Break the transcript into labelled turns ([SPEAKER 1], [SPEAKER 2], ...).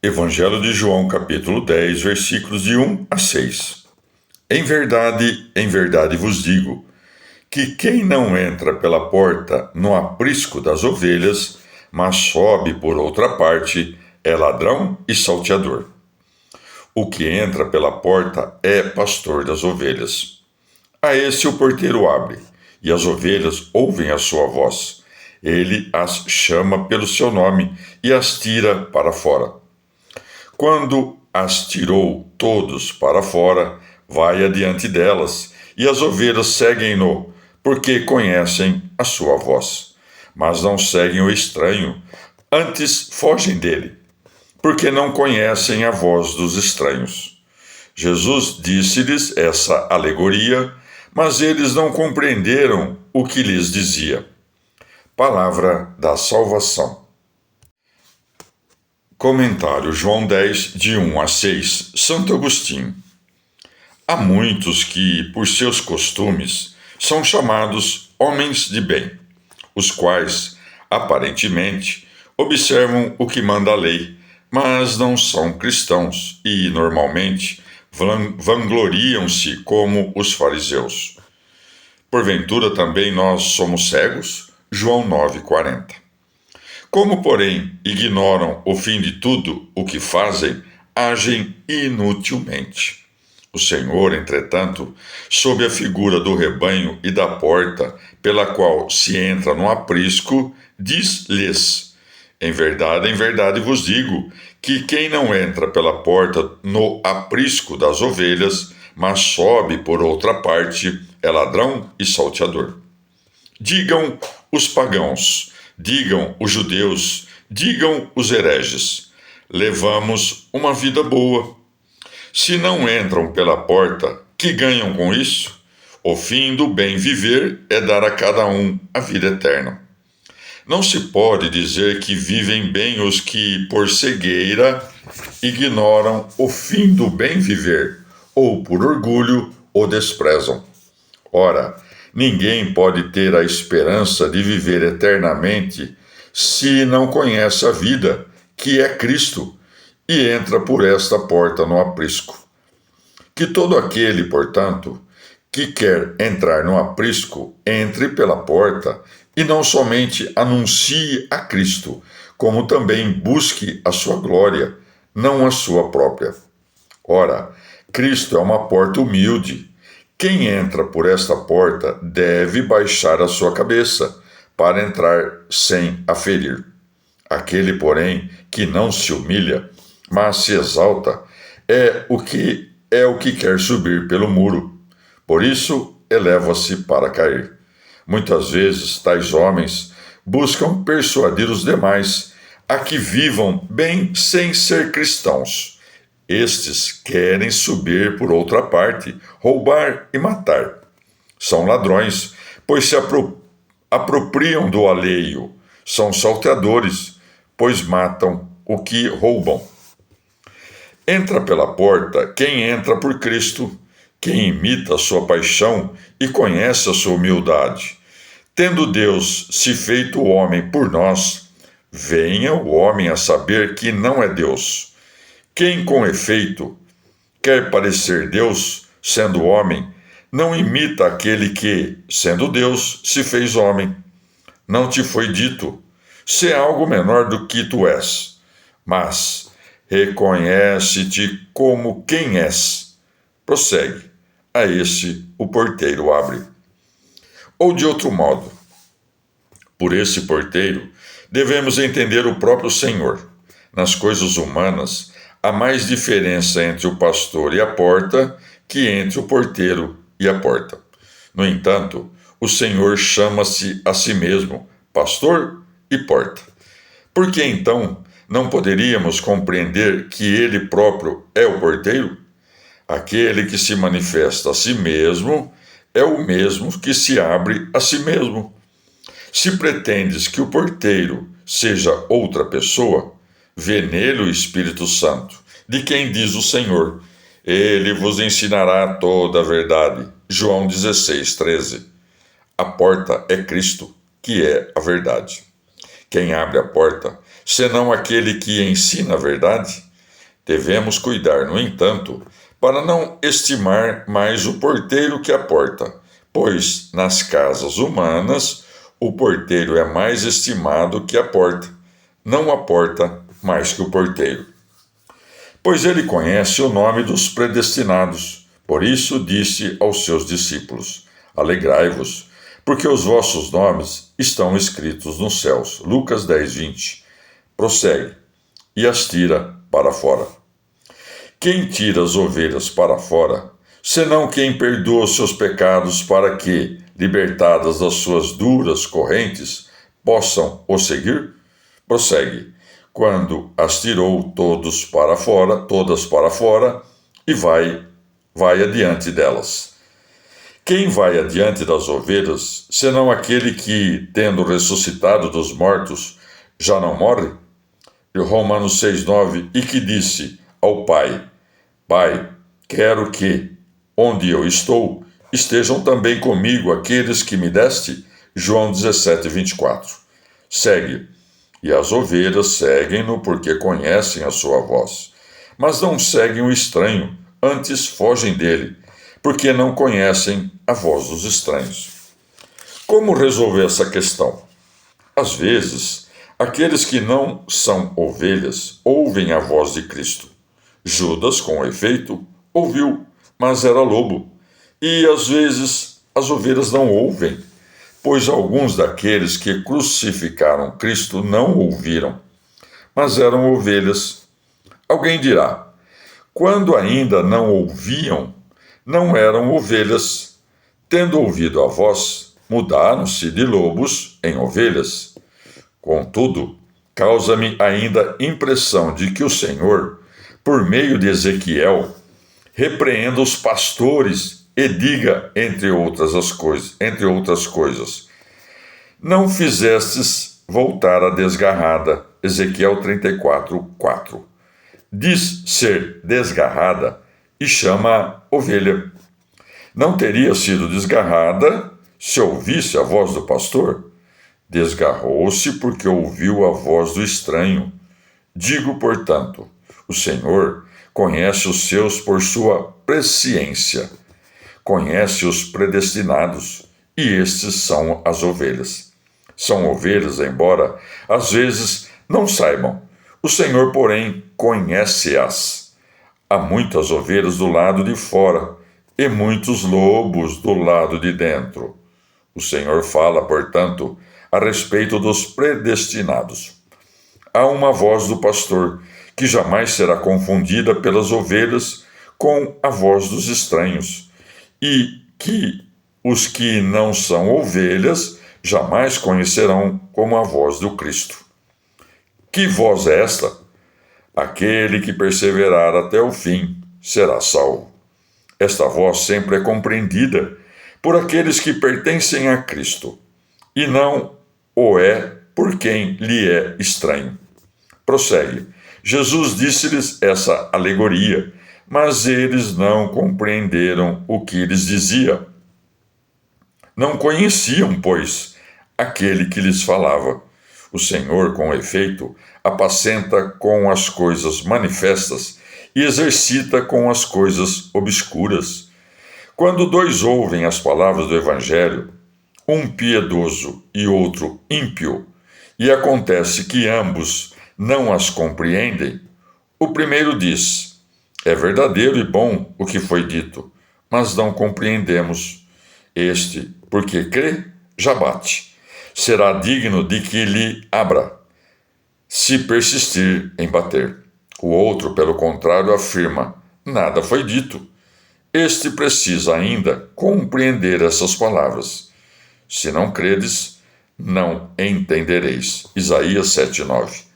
[SPEAKER 1] Evangelho de João, capítulo 10, versículos de 1 a 6. Em verdade vos digo, que quem não entra pela porta no aprisco das ovelhas, mas sobe por outra parte, é ladrão e salteador. O que entra pela porta é pastor das ovelhas. A esse o porteiro abre, e as ovelhas ouvem a sua voz. Ele as chama pelo seu nome e as tira para fora. Quando as tirou todos para fora, vai adiante delas, e as ovelhas seguem-no, porque conhecem a sua voz. Mas não seguem o estranho, antes fogem dele, porque não conhecem a voz dos estranhos. Jesus disse-lhes essa alegoria, mas eles não compreenderam o que lhes dizia. Palavra da salvação. Comentário João 10, de 1 a 6, Santo Agostinho. Há muitos que, por seus costumes, são chamados homens de bem, os quais, aparentemente, observam o que manda a lei, mas não são cristãos e, normalmente, vangloriam-se como os fariseus. Porventura também nós somos cegos? João 9,40. Como, porém, ignoram o fim de tudo o que fazem, agem inutilmente. O Senhor, entretanto, sob a figura do rebanho e da porta pela qual se entra no aprisco, diz-lhes: em verdade vos digo, que quem não entra pela porta no aprisco das ovelhas, mas sobe por outra parte, é ladrão e salteador. Digam os pagãos, digam os judeus, digam os hereges: levamos uma vida boa. Se não entram pela porta, que ganham com isso? O fim do bem viver é dar a cada um a vida eterna. Não se pode dizer que vivem bem os que, por cegueira, ignoram o fim do bem viver, ou por orgulho o desprezam. Ora, ninguém pode ter a esperança de viver eternamente se não conhece a vida, que é Cristo, e entra por esta porta no aprisco. Que todo aquele, portanto, que quer entrar no aprisco, entre pela porta e não somente anuncie a Cristo, como também busque a sua glória, não a sua própria. Ora, Cristo é uma porta humilde. Quem entra por esta porta deve baixar a sua cabeça para entrar sem a ferir. Aquele, porém, que não se humilha, mas se exalta, é o que quer subir pelo muro. Por isso, eleva-se para cair. Muitas vezes, tais homens buscam persuadir os demais a que vivam bem sem ser cristãos. Estes querem subir por outra parte, roubar e matar. São ladrões, pois se apropriam do alheio. São salteadores, pois matam o que roubam. Entra pela porta quem entra por Cristo, quem imita a sua paixão e conhece a sua humildade. Tendo Deus se feito homem por nós, venha o homem a saber que não é Deus. Quem, com efeito, quer parecer Deus, sendo homem, não imita aquele que, sendo Deus, se fez homem. Não te foi dito: sê algo menor do que tu és, mas reconhece-te como quem és. Prossegue. A esse o porteiro abre. Ou de outro modo, por esse porteiro, devemos entender o próprio Senhor. Nas coisas humanas, há mais diferença entre o pastor e a porta que entre o porteiro e a porta. No entanto, o Senhor chama-se a si mesmo pastor e porta. Por que então não poderíamos compreender que ele próprio é o porteiro? Aquele que se manifesta a si mesmo é o mesmo que se abre a si mesmo. Se pretendes que o porteiro seja outra pessoa, vê nele o Espírito Santo, de quem diz o Senhor: ele vos ensinará toda a verdade. João 16, 13. A porta é Cristo, que é a verdade. Quem abre a porta, senão aquele que ensina a verdade? Devemos cuidar, no entanto, para não estimar mais o porteiro que a porta, pois nas casas humanas o porteiro é mais estimado que a porta, não a porta mais que o porteiro. Pois ele conhece o nome dos predestinados, por isso disse aos seus discípulos: Alegrai-vos, porque os vossos nomes estão escritos nos céus. Lucas 10:20. Prossegue: e as tira para fora. Quem tira as ovelhas para fora, senão quem perdoa os seus pecados para que, libertadas das suas duras correntes, possam o seguir? Prossegue: quando as tirou todas para fora, e vai adiante delas. Quem vai adiante das ovelhas, senão aquele que, tendo ressuscitado dos mortos, já não morre? E Romanos 6:9, e que disse ao Pai: Pai, quero que, onde eu estou, estejam também comigo aqueles que me deste. João 17:24. Segue: e as ovelhas seguem-no porque conhecem a sua voz. Mas não seguem o estranho, antes fogem dele, porque não conhecem a voz dos estranhos. Como resolver essa questão? Às vezes, aqueles que não são ovelhas ouvem a voz de Cristo. Judas, com efeito, ouviu, mas era lobo. E às vezes as ovelhas não ouvem, pois alguns daqueles que crucificaram Cristo não ouviram, mas eram ovelhas. Alguém dirá: quando ainda não ouviam, não eram ovelhas. Tendo ouvido a voz, mudaram-se de lobos em ovelhas. Contudo, causa-me ainda impressão de que o Senhor, por meio de Ezequiel, repreenda os pastores e diga, entre outras coisas, não fizestes voltar a desgarrada. Ezequiel 34:4. Diz ser desgarrada e chama ovelha. Não teria sido desgarrada se ouvisse a voz do pastor? Desgarrou-se porque ouviu a voz do estranho. Digo, portanto, o Senhor conhece os seus por sua presciência, conhece os predestinados, e estes são as ovelhas. São ovelhas, embora às vezes não saibam. O Senhor, porém, conhece-as. Há muitas ovelhas do lado de fora e muitos lobos do lado de dentro. O Senhor fala, portanto, a respeito dos predestinados. Há uma voz do pastor, que jamais será confundida pelas ovelhas com a voz dos estranhos, e que os que não são ovelhas jamais conhecerão como a voz do Cristo. Que voz é esta? Aquele que perseverar até o fim será salvo. Esta voz sempre é compreendida por aqueles que pertencem a Cristo, e não o é por quem lhe é estranho. Prossegue. Jesus disse-lhes essa alegoria, mas eles não compreenderam o que lhes dizia. Não conheciam, pois, aquele que lhes falava. O Senhor, com efeito, apacenta com as coisas manifestas e exercita com as coisas obscuras. Quando dois ouvem as palavras do Evangelho, um piedoso e outro ímpio, e acontece que ambos não as compreendem, o primeiro diz: é verdadeiro e bom o que foi dito, mas não compreendemos. Este, porque crê, já bate. Será digno de que lhe abra, se persistir em bater. O outro, pelo contrário, afirma: nada foi dito. Este precisa ainda compreender essas palavras. Se não credes, não entendereis. Isaías 7:9.